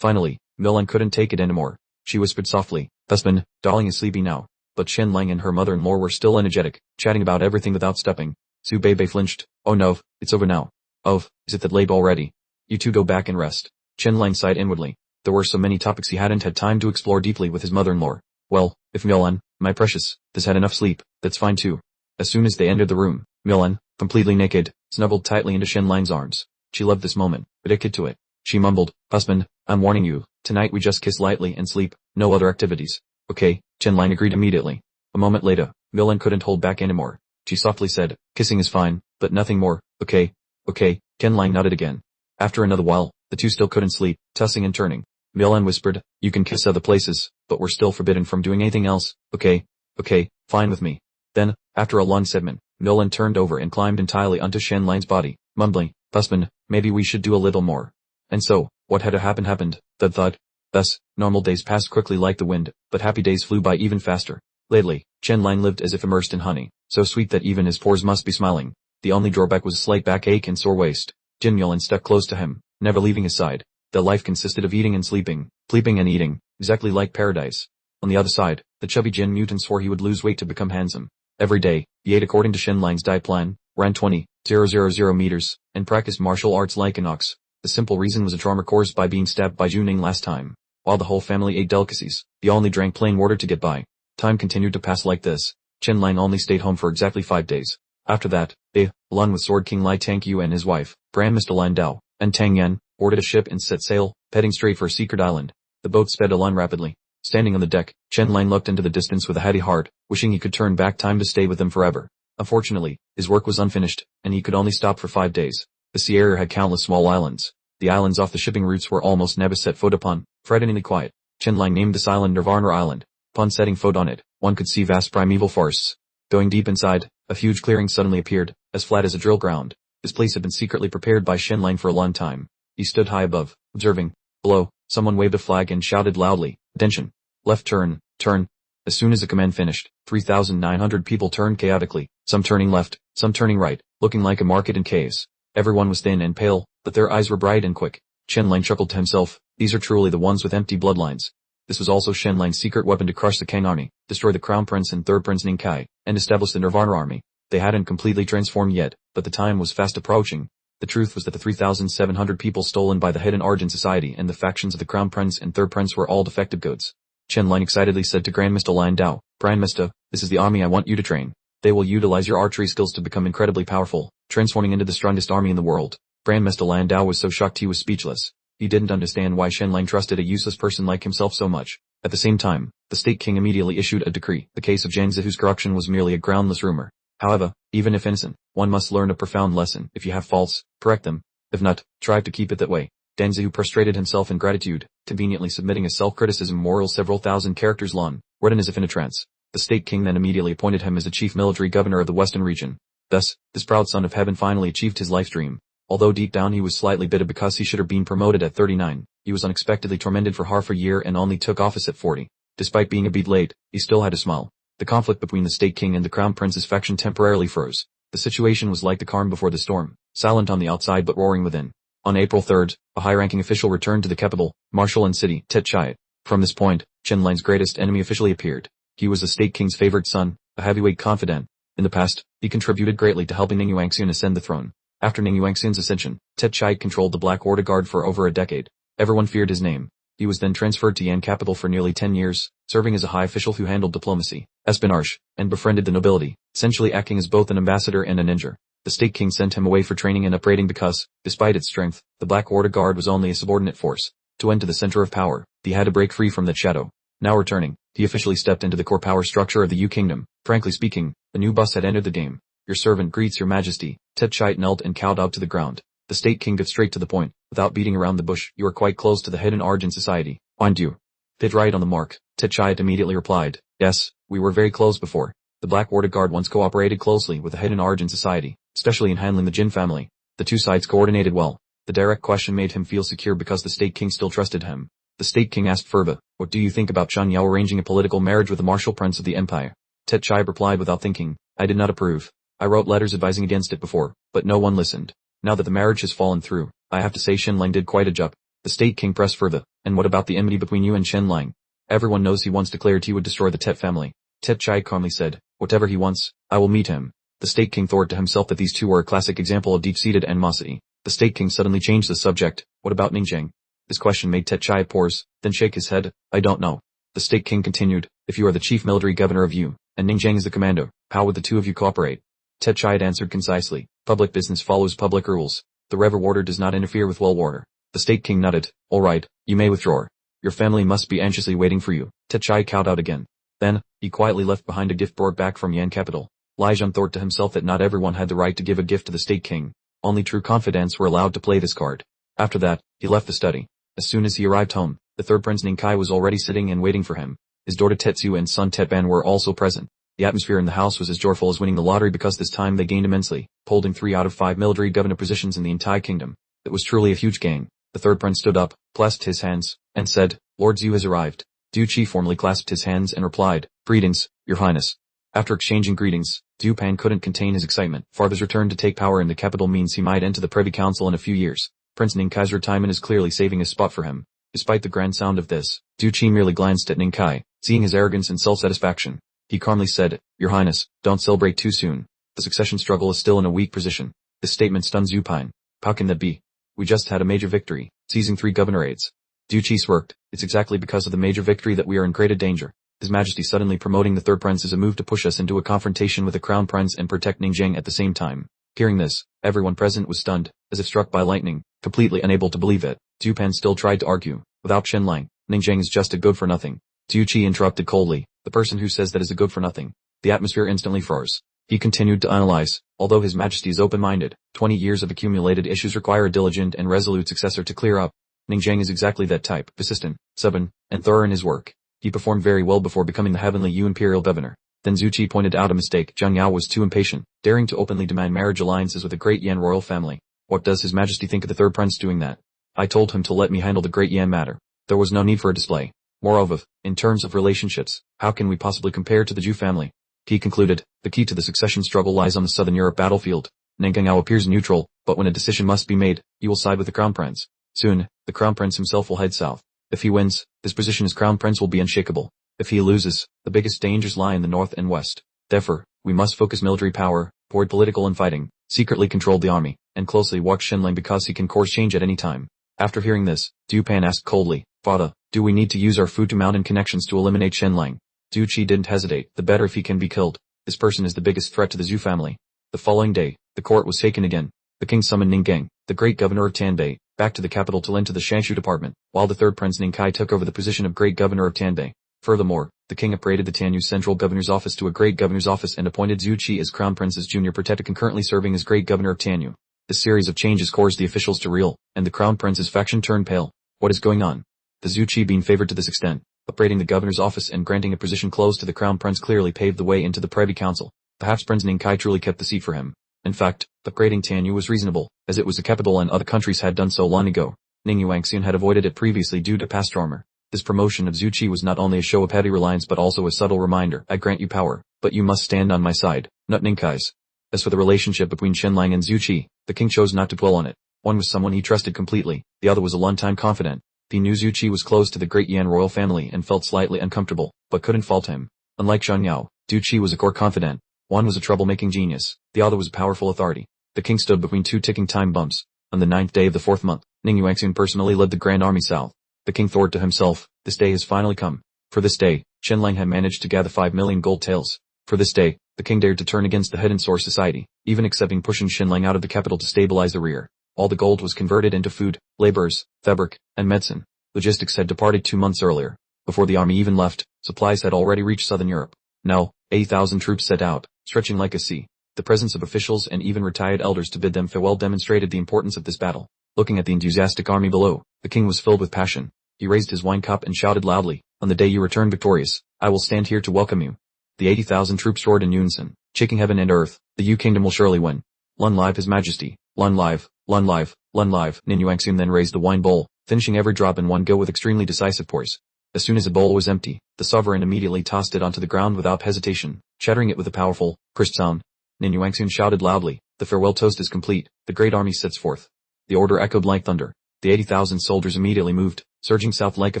Finally, Milan couldn't take it anymore. She whispered softly, "Husband, darling is sleepy now." But Shenlang and her mother-in-law were still energetic, chatting about everything without stopping. Su Bebe flinched. "Oh no, it's over now." "Oh, is it that late already? You two go back and rest." Shenlang sighed inwardly. There were so many topics he hadn't had time to explore deeply with his mother-in-law. "Well, if Milan, my precious, has had enough sleep, that's fine too." As soon as they entered the room, Milan, completely naked, snuggled tightly into Shenlang's arms. She loved this moment, addicted to it. She mumbled, "Husband, I'm warning you, tonight we just kiss lightly and sleep, no other activities." "Okay," Shenlang agreed immediately. A moment later, Milan couldn't hold back anymore. She softly said, "Kissing is fine, but nothing more, okay?" "Okay," Shenlang nodded again. After another while, the two still couldn't sleep, tossing and turning. Milan whispered, "You can kiss other places, but we're still forbidden from doing anything else, okay?" "Okay, fine with me." Then, after a long segment, Milan turned over and climbed entirely onto Shenlang's body, mumbling, "Husband, maybe we should do a little more." And so, what had to happen happened, thud thud. Thus, normal days passed quickly like the wind, but happy days flew by even faster. Lately, Shenlang lived as if immersed in honey, so sweet that even his pores must be smiling. The only drawback was a slight backache and sore waist. Jin Milan stuck close to him, never leaving his side. Their life consisted of eating and sleeping and eating, exactly like paradise. On the other side, the chubby Jin mutant swore he would lose weight to become handsome. Every day, he ate according to Shenlang's diet plan, ran 20,000 meters, and practiced martial arts like an ox. The simple reason was a trauma caused by being stabbed by Juning last time. While the whole family ate delicacies, they only drank plain water to get by. Time continued to pass like this. Shenlang only stayed home for exactly 5 days. After that, they, along with Sword King Lai Tangyu and his wife, Grandmaster Landau, and Tang Yan, boarded a ship and set sail, heading straight for a secret island. The boat sped along rapidly. Standing on the deck, Shenlang looked into the distance with a heavy heart, wishing he could turn back time to stay with them forever. Unfortunately, his work was unfinished, and he could only stop for 5 days. The sea area had countless small islands. The islands off the shipping routes were almost never set foot upon, frighteningly quiet. Shenlang named this island Nirvana Island. Upon setting foot on it, one could see vast primeval forests. Going deep inside, a huge clearing suddenly appeared, as flat as a drill ground. This place had been secretly prepared by Shenlang for a long time. He stood high above, observing. Below, someone waved a flag and shouted loudly, "Attention! Left turn, turn." As soon as the command finished, 3,900 people turned chaotically, some turning left, some turning right, looking like a market in chaos. Everyone was thin and pale, but their eyes were bright and quick. Shenlang chuckled to himself, these are truly the ones with empty bloodlines. This was also Shenlang's secret weapon to crush the Kang army, destroy the Crown Prince and Third Prince Ning Kai, and establish the Nirvana army. They hadn't completely transformed yet, but the time was fast approaching. The truth was that the 3,700 people stolen by the Hidden Argent Society and the factions of the Crown Prince and Third Prince were all defective goods. Shenlang excitedly said to Grandmaster Landau, "Grandmaster, this is the army I want you to train. They will utilize your archery skills to become incredibly powerful, transforming into the strongest army in the world." Grandmaster Landau was so shocked he was speechless. He didn't understand why Shenlang trusted a useless person like himself so much. At the same time, the State King immediately issued a decree, the case of Zhangzi whose corruption was merely a groundless rumor. However, even if innocent, one must learn a profound lesson. If you have faults, correct them. If not, try to keep it that way. Danzi, who prostrated himself in gratitude, conveniently submitting a self-criticism moral several thousand characters long, written as if in a trance. The State King then immediately appointed him as the chief military governor of the Western region. Thus, this proud son of heaven finally achieved his life dream. Although deep down he was slightly bitter because he should have been promoted at 39, he was unexpectedly tormented for half a year and only took office at 40. Despite being a bit late, he still had a smile. The conflict between the State King and the Crown Prince's faction temporarily froze. The situation was like the calm before the storm, silent on the outside but roaring within. On April 3rd, a high-ranking official returned to the capital, martial and city, Tet Chiat. From this point, Shenlang's greatest enemy officially appeared. He was the State King's favorite son, a heavyweight confidant. In the past, he contributed greatly to helping Ning Yuanxian ascend the throne. After Ning Yuanxian's ascension, Tet Chiat controlled the Black Order Guard for over a decade. Everyone feared his name. He was then transferred to Yan capital for nearly 10 years, serving as a high official who handled diplomacy, espionage, and befriended the nobility, essentially acting as both an ambassador and a ninja. The State King sent him away for training and upgrading because, despite its strength, the Black Order Guard was only a subordinate force. To enter the center of power, he had to break free from that shadow. Now returning, he officially stepped into the core power structure of the Yu Kingdom. Frankly speaking, the new boss had entered the game. "Your servant greets your majesty." Tet Chiat knelt and cowed out to the ground. The State King got straight to the point, without beating around the bush. "You are quite close to the Hidden Argent Society, aren't you?" "Hit right on the mark," Tet Chiat immediately replied. "Yes, we were very close before. The Black Order Guard once cooperated closely with the Hidden Argent Society, especially in handling the Jin family. The two sides coordinated well." The direct question made him feel secure because the State King still trusted him. The State King asked further, "What do you think about Shan Yao arranging a political marriage with the martial prince of the empire?" Tet Chiat replied without thinking, "I did not approve. I wrote letters advising against it before, but no one listened. Now that the marriage has fallen through, I have to say Shenlang did quite a job." The State King pressed further. And what about the enmity between you and Chen Lang? Everyone knows he once declared he would destroy the Tet family. Tet Chai calmly said, whatever he wants, I will meet him. The State King thought to himself that these two were a classic example of deep-seated animosity. The State King suddenly changed the subject. What about Ningjang? This question made Tet Chai pause, then shake his head. I don't know. The State King continued, if you are the chief military governor of Yu, and Ningjang is the commander, how would the two of you cooperate? Tet Chai had answered concisely, public business follows public rules. The Rever Warder does not interfere with world order. The State King nodded, all right, you may withdraw. Your family must be anxiously waiting for you. Tet Chai cowed out again. Then, he quietly left behind a gift brought back from Yan capital. Lai Zhan thought to himself that not everyone had the right to give a gift to the State King. Only true confidants were allowed to play this card. After that, he left the study. As soon as he arrived home, the third prince Ning Kai was already sitting and waiting for him. His daughter Tetsu and son Tetban were also present. The atmosphere in the house was as joyful as winning the lottery because this time they gained immensely, holding 3 out of 5 military governor positions in the entire kingdom. It was truly a huge gain. The third prince stood up, clasped his hands, and said, Lord Zhu has arrived. Du Qi formally clasped his hands and replied, greetings, your highness. After exchanging greetings, Du Pan couldn't contain his excitement. Father's return to take power in the capital means he might enter the Privy Council in a few years. Prince Ning Kai's retirement is clearly saving a spot for him. Despite the grand sound of this, Du Qi merely glanced at Ning Kai, seeing his arrogance and self-satisfaction. He calmly said, your highness, don't celebrate too soon. The succession struggle is still in a weak position. This statement stunned Zhu Pine. How can that be? We just had a major victory, seizing 3 governorates. Du Qi smirked. It's exactly because of the major victory that we are in greater danger. His Majesty suddenly promoting the third prince is a move to push us into a confrontation with the crown prince and protect Ningjang at the same time. Hearing this, everyone present was stunned, as if struck by lightning, completely unable to believe it. Zhu Pan still tried to argue. Without Chen Lang, Ningjang is just a good for nothing. Du Qi interrupted coldly. The person who says that is a good for nothing. The atmosphere instantly froze. He continued to analyze. Although His Majesty is open-minded, 20 years of accumulated issues require a diligent and resolute successor to clear up. Ningjang is exactly that type, persistent, stubborn, and thorough in his work. He performed very well before becoming the heavenly Yu imperial governor. Then Zhu Qi pointed out a mistake. Zhang Yao was too impatient, daring to openly demand marriage alliances with the great Yan royal family. What does His Majesty think of the third prince doing that? I told him to let me handle the great Yan matter. There was no need for a display. Moreover, in terms of relationships, how can we possibly compare to the Zhu family? He concluded, the key to the succession struggle lies on the southern Europe battlefield. Nengangao appears neutral, but when a decision must be made, he will side with the crown prince. Soon, the crown prince himself will head south. If he wins, his position as crown prince will be unshakable. If he loses, the biggest dangers lie in the north and west. Therefore, we must focus military power, avoid political infighting, secretly control the army, and closely watch Shenlang because he can course change at any time. After hearing this, Du Pan asked coldly, Father, do we need to use our Fu to mountain connections to eliminate Shenlang? Du Qi didn't hesitate. The better if he can be killed. This person is the biggest threat to the Zhu family. The following day, the court was taken again. The king summoned Ninggang, the great governor of Tanbei, back to the capital to lend to the Shanshu department, while the third prince Ning Kai took over the position of great governor of Tanbei. Furthermore, the king upgraded the Tanyu central governor's office to a great governor's office and appointed Zhu Qi as crown prince's junior protector concurrently serving as great governor of Tanyu. This series of changes caused the officials to reel, and the crown prince's faction turned pale. What is going on? The Zhu Qi being favored to this extent, upgrading the governor's office and granting a position close to the crown prince clearly paved the way into the Privy Council. Perhaps Prince Ning Kai truly kept the seat for him. In fact, upgrading Tanyu was reasonable, as it was the capital and other countries had done so long ago. Ning Yuanxian had avoided it previously due to past trauma. This promotion of Zhu Qi was not only a show of petty reliance but also a subtle reminder, I grant you power, but you must stand on my side, not Ning Kai's. As for the relationship between Shenlang and Zhu Qi, the king chose not to dwell on it. One was someone he trusted completely, the other was a long-time confidant. He knew Zhu Qi was close to the great Yan royal family and felt slightly uncomfortable, but couldn't fault him. Unlike Zhang Yao, Zhu Qi was a core confidant. One was a troublemaking genius, the other was a powerful authority. The king stood between 2 ticking time bombs. On the 9th day of the 4th month, Ning Yuanxian personally led the grand army south. The king thought to himself, this day has finally come. For this day, Shenlang had managed to gather 5 million gold taels. For this day, the king dared to turn against the hidden source society, even accepting pushing Shenlang out of the capital to stabilize the rear. All the gold was converted into food, laborers, fabric, and medicine. Logistics had departed 2 months earlier. Before the army even left, supplies had already reached southern Europe. Now, 80,000 troops set out, stretching like a sea. The presence of officials and even retired elders to bid them farewell demonstrated the importance of this battle. Looking at the enthusiastic army below, the king was filled with passion. He raised his wine cup and shouted loudly, on the day you return victorious, I will stand here to welcome you. The 80,000 troops roared in unison, shaking heaven and earth. The Yu kingdom will surely win. Long live His Majesty. Long live, long live, long live. Nin Yuanxian then raised the wine bowl, finishing every drop in one go with extremely decisive poise. As soon as the bowl was empty, the sovereign immediately tossed it onto the ground without hesitation, shattering it with a powerful, crisp sound. Nin Yuanxian shouted loudly, the farewell toast is complete, the great army sets forth. The order echoed like thunder. The 80,000 soldiers immediately moved, surging south like a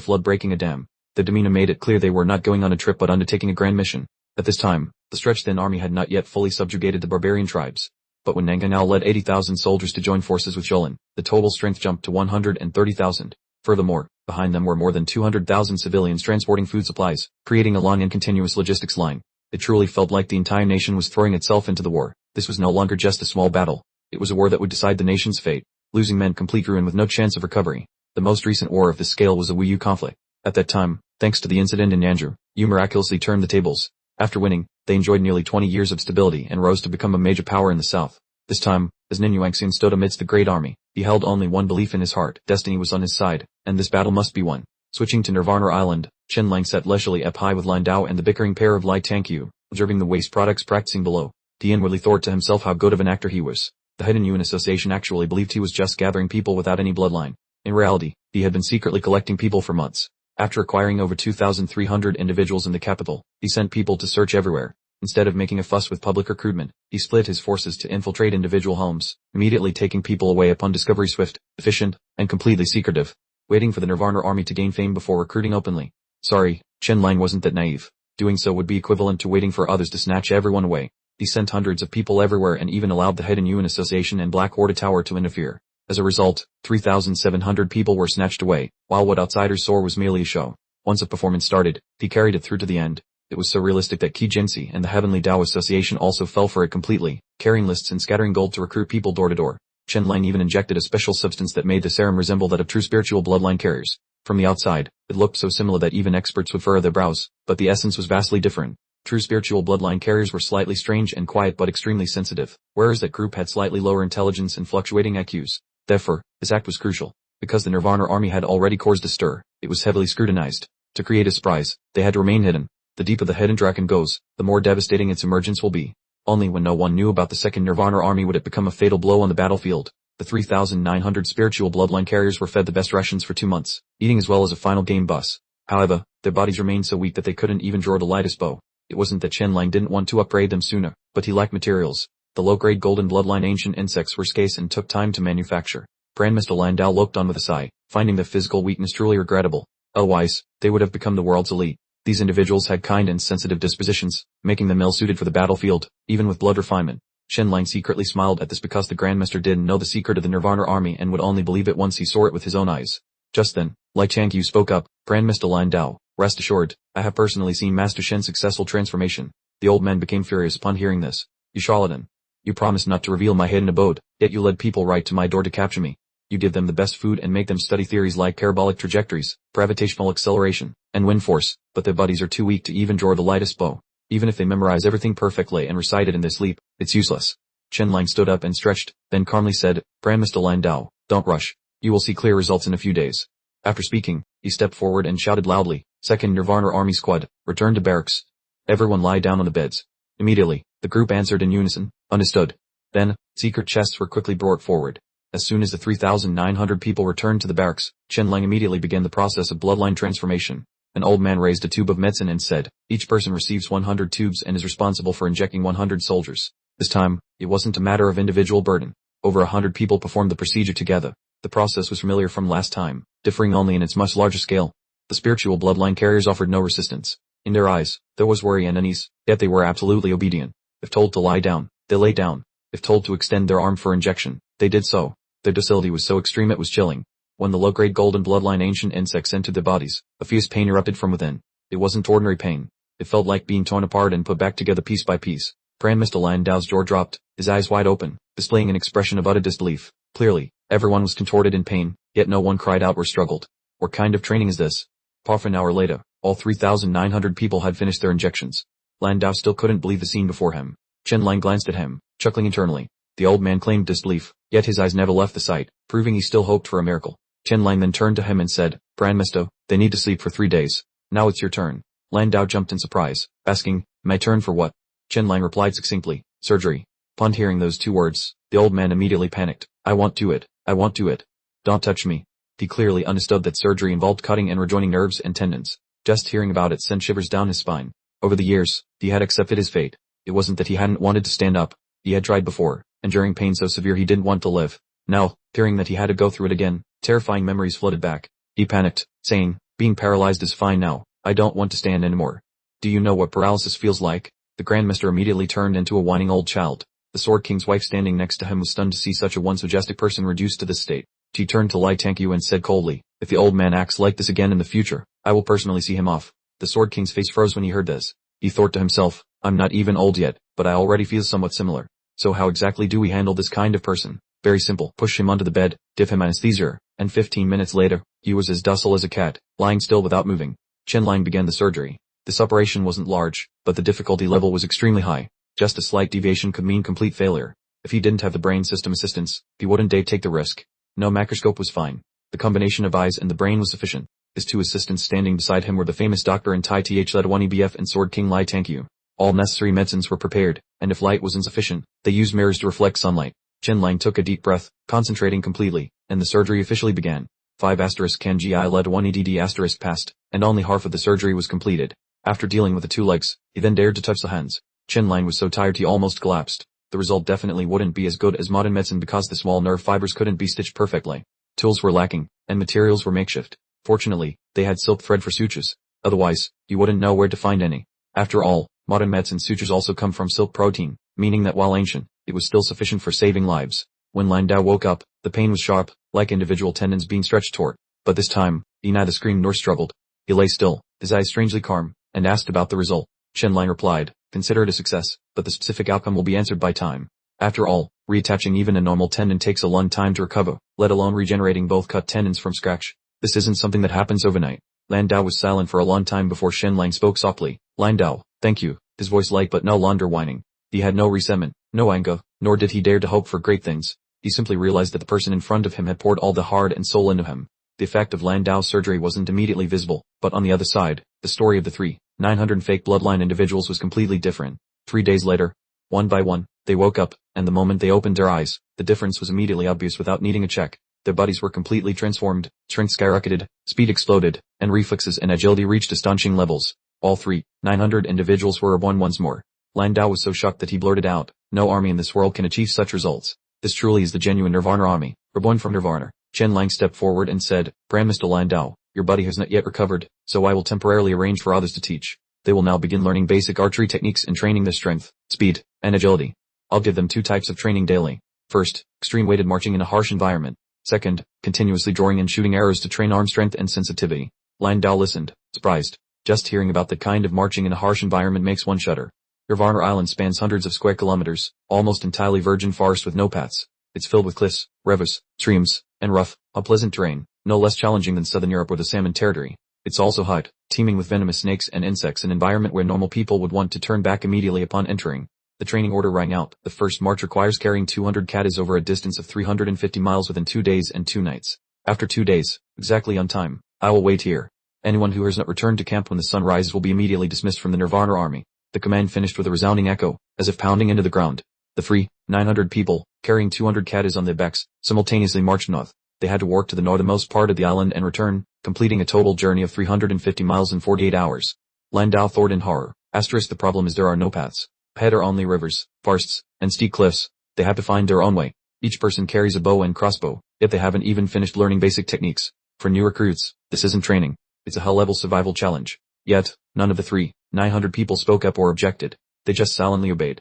flood breaking a dam. The demeanor made it clear they were not going on a trip but undertaking a grand mission. At this time, the stretched-thin army had not yet fully subjugated the barbarian tribes. But when Nanganao led 80,000 soldiers to join forces with Jolin, the total strength jumped to 130,000. Furthermore, behind them were more than 200,000 civilians transporting food supplies, creating a long and continuous logistics line. It truly felt like the entire nation was throwing itself into the war. This was no longer just a small battle. It was a war that would decide the nation's fate. Losing meant complete ruin with no chance of recovery. The most recent war of this scale was the Wuyu conflict. At that time, thanks to the incident in Nanju, Yu miraculously turned the tables. After winning, they enjoyed nearly 20 years of stability and rose to become a major power in the south. This time, as Nin Yuanxun stood amidst the great army, he held only one belief in his heart: destiny was on his side, and this battle must be won. Switching to Nirvana Island, Chen Lang sat leisurely up high with Lan Dao and the bickering pair of Lai Tangqiu, observing the waste products practicing below. He inwardly thought to himself how good of an actor he was. The Hidden Yuan Association actually believed he was just gathering people without any bloodline. In reality, he had been secretly collecting people for months. After acquiring over 2,300 individuals in the capital, he sent people to search everywhere. Instead of making a fuss with public recruitment, he split his forces to infiltrate individual homes, immediately taking people away upon discovery, swift, efficient, and completely secretive, waiting for the Nirvana army to gain fame before recruiting openly. Sorry, Chen Lang wasn't that naive. Doing so would be equivalent to waiting for others to snatch everyone away. He sent hundreds of people everywhere and even allowed the Hidden Yuan Association and Black Order Tower to interfere. As a result, 3,700 people were snatched away, while what outsiders saw was merely a show. Once a performance started, he carried it through to the end. It was so realistic that Qi Jinsi and the Heavenly Tao Association also fell for it completely, carrying lists and scattering gold to recruit people door to door. Chen Lang even injected a special substance that made the serum resemble that of true spiritual bloodline carriers. From the outside, it looked so similar that even experts would furrow their brows, but the essence was vastly different. True spiritual bloodline carriers were slightly strange and quiet but extremely sensitive, whereas that group had slightly lower intelligence and fluctuating IQs. Therefore, his act was crucial. Because the Nirvana army had already caused a stir, it was heavily scrutinized. To create a surprise, they had to remain hidden. The deeper the hidden dragon goes, the more devastating its emergence will be. Only when no one knew about the second Nirvana army would it become a fatal blow on the battlefield. The 3,900 spiritual bloodline carriers were fed the best rations for 2 months, eating as well as a final game bus. However, their bodies remained so weak that they couldn't even draw the lightest bow. It wasn't that Chen Lang didn't want to upgrade them sooner, but he lacked materials. The low-grade golden bloodline ancient insects were scarce and took time to manufacture. Grandmaster Lan Dao looked on with a sigh, finding their physical weakness truly regrettable. Otherwise, they would have become the world's elite. These individuals had kind and sensitive dispositions, making them ill-suited for the battlefield, even with blood refinement. Chen Lang secretly smiled at this because the Grandmaster didn't know the secret of the Nirvana army and would only believe it once he saw it with his own eyes. Just then, Lai Changqiu spoke up. Grandmaster Lan Dao, rest assured, I have personally seen Master Shen's successful transformation. The old man became furious upon hearing this. You charlatan. You promised not to reveal my hidden abode, yet you led people right to my door to capture me. You give them the best food and make them study theories like parabolic trajectories, gravitational acceleration, and wind force, but their bodies are too weak to even draw the lightest bow. Even if they memorize everything perfectly and recite it in their sleep, it's useless. Chen Lang stood up and stretched, then calmly said, Grandmaster Lan Dao, don't rush. You will see clear results in a few days. After speaking, he stepped forward and shouted loudly, Second Nirvana Army Squad, return to barracks. Everyone lie down on the beds. Immediately, the group answered in unison, understood. Then, secret chests were quickly brought forward. As soon as the 3,900 people returned to the barracks, Chen Lang immediately began the process of bloodline transformation. An old man raised a tube of medicine and said, each person receives 100 tubes and is responsible for injecting 100 soldiers. This time, it wasn't a matter of individual burden. Over 100 people performed the procedure together. The process was familiar from last time, differing only in its much larger scale. The spiritual bloodline carriers offered no resistance. In their eyes, there was worry and unease, yet they were absolutely obedient. If told to lie down, they lay down. If told to extend their arm for injection, they did so. Their docility was so extreme it was chilling. When the low-grade golden bloodline ancient insects entered their bodies, a fierce pain erupted from within. It wasn't ordinary pain. It felt like being torn apart and put back together piece by piece. Grandmaster Lan Dao's jaw dropped, his eyes wide open, displaying an expression of utter disbelief. Clearly, everyone was contorted in pain, yet no one cried out or struggled. What kind of training is this? Half an hour later, all 3,900 people had finished their injections. Lan Dao still couldn't believe the scene before him. Chen Lang glanced at him, chuckling internally. The old man claimed disbelief, yet his eyes never left the sight, proving he still hoped for a miracle. Chen Lang then turned to him and said, Grandmaster, they need to sleep for 3 days. Now it's your turn. Lan Dao jumped in surprise, asking, my turn for what? Chen Lang replied succinctly, surgery. Upon hearing those 2 words, the old man immediately panicked. I won't do it. I won't do it. Don't touch me. He clearly understood that surgery involved cutting and rejoining nerves and tendons. Just hearing about it sent shivers down his spine. Over the years, he had accepted his fate. It wasn't that he hadn't wanted to stand up. He had tried before, enduring pain so severe he didn't want to live. Now, hearing that he had to go through it again, Terrifying memories flooded back. He panicked, saying, being paralyzed is fine now. I don't want to stand anymore. Do you know what paralysis feels like? The grandmaster immediately turned into a whining old child. The Sword King's wife standing next to him was stunned to see such a once majestic person reduced to this state. She turned to Lai Tangqiu and said coldly, if the old man acts like this again in the future, I will personally see him off. The Sword King's face froze when he heard this. He thought to himself, I'm not even old yet, but I already feel somewhat similar. So how exactly do we handle this kind of person? Very simple. Push him onto the bed, give him anesthesia, and 15 minutes later, he was as docile as a cat, lying still without moving. Chen Lang began the surgery. This operation wasn't large, but the difficulty level was extremely high. Just a slight deviation could mean complete failure. If he didn't have the brain system assistance, he wouldn't dare take the risk. No microscope was fine. The combination of eyes and the brain was sufficient. His two assistants standing beside him were the famous doctor and Tai Th led 1 EBF and Sword King Lai Tangqiu. All necessary medicines were prepared, and if light was insufficient, they used mirrors to reflect sunlight. Chen Lang took a deep breath, concentrating completely, and the surgery officially began. 5 Kan Gi led 1 EDD passed, and only half of the surgery was completed. After dealing with the 2 legs, he then dared to touch the hands. Chen Lang was so tired he almost collapsed. The result definitely wouldn't be as good as modern medicine because the small nerve fibers couldn't be stitched perfectly. Tools were lacking, and materials were makeshift. Fortunately, they had silk thread for sutures. Otherwise, you wouldn't know where to find any. After all, modern medicine sutures also come from silk protein, meaning that while ancient, it was still sufficient for saving lives. When Lan Dao woke up, the pain was sharp, like individual tendons being stretched taut. But this time, he neither screamed nor struggled. He lay still, his eyes strangely calm, and asked about the result. Chen Lang replied, consider it a success, but the specific outcome will be answered by time. After all, reattaching even a normal tendon takes a long time to recover, let alone regenerating both cut tendons from scratch. This isn't something that happens overnight. Lan Dao was silent for a long time before Chen Lang spoke softly. Lan Dao, thank you, his voice light but no longer whining. He had no resentment, no anger, nor did he dare to hope for great things. He simply realized that the person in front of him had poured all the heart and soul into him. The effect of Lan Dao's surgery wasn't immediately visible, but on the other side, the story of the 900 fake bloodline individuals was completely different. 3 days later, one by one, they woke up, and the moment they opened their eyes, the difference was immediately obvious without needing a check. Their bodies were completely transformed, strength skyrocketed, speed exploded, and reflexes and agility reached astonishing levels. All 900 individuals were reborn once more. Lan Dao was so shocked that he blurted out, no army in this world can achieve such results. This truly is the genuine Nirvana army, reborn from Nirvana. Chen Lang stepped forward and said, Grandmaster Lan Dao, your body has not yet recovered, so I will temporarily arrange for others to teach. They will now begin learning basic archery techniques and training their strength, speed, and agility. I'll give them 2 types of training daily. First, extreme weighted marching in a harsh environment. Second, continuously drawing and shooting arrows to train arm strength and sensitivity. Lan Dao listened, surprised. Just hearing about the kind of marching in a harsh environment makes one shudder. Nirvana Island spans hundreds of square kilometers, almost entirely virgin forest with no paths. It's filled with cliffs, rivers, streams, and rough, unpleasant terrain, no less challenging than southern Europe or the Salmon territory. It's also hot, teeming with venomous snakes and insects, an environment where normal people would want to turn back immediately upon entering. The training order rang out. The first march requires carrying 200 katas over a distance of 350 miles within 2 days and 2 nights. After 2 days, exactly on time, I will wait here. Anyone who has not returned to camp when the sun rises will be immediately dismissed from the Nirvana army. The command finished with a resounding echo, as if pounding into the ground. The 900 people, carrying 200 katas on their backs, simultaneously marched north. They had to walk to the northernmost part of the island and return, completing a total journey of 350 miles in 48 hours. Lan Dao thought in horror. The problem is there are no paths. Ahead are only rivers, forests, and steep cliffs. They have to find their own way. Each person carries a bow and crossbow, yet they haven't even finished learning basic techniques. For new recruits, this isn't training. It's a hell-level survival challenge. Yet, none of the 900 people spoke up or objected. They just silently obeyed.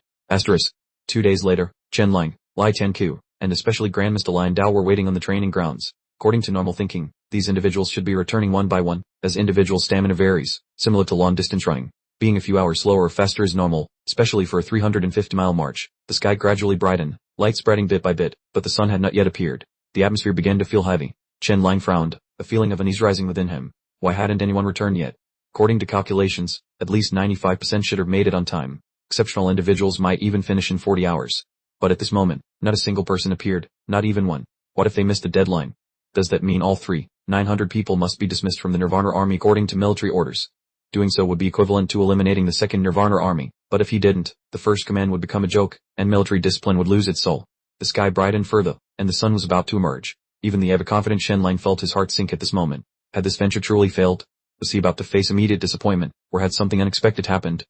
2 days later, Chen Lang, Lai Tangqiu, and especially Grandmaster Lan Dao were waiting on the training grounds. According to normal thinking, these individuals should be returning one by one, as individual stamina varies, similar to long-distance running. Being a few hours slower or faster is normal, especially for a 350-mile march. The sky gradually brightened, light spreading bit by bit, but the sun had not yet appeared. The atmosphere began to feel heavy. Chen Lang frowned, a feeling of unease rising within him. Why hadn't anyone returned yet? According to calculations, at least 95% should have made it on time. Exceptional individuals might even finish in 40 hours. But at this moment, not a single person appeared, not even one. What if they missed the deadline? Does that mean all 900 people must be dismissed from the Nirvana army according to military orders? Doing so would be equivalent to eliminating the second Nirvana army, but if he didn't, the first command would become a joke, and military discipline would lose its soul. The sky brightened further, and the sun was about to emerge. Even the ever-confident Chen Lang felt his heart sink at this moment. Had this venture truly failed? Was he about to face immediate disappointment, or had something unexpected happened?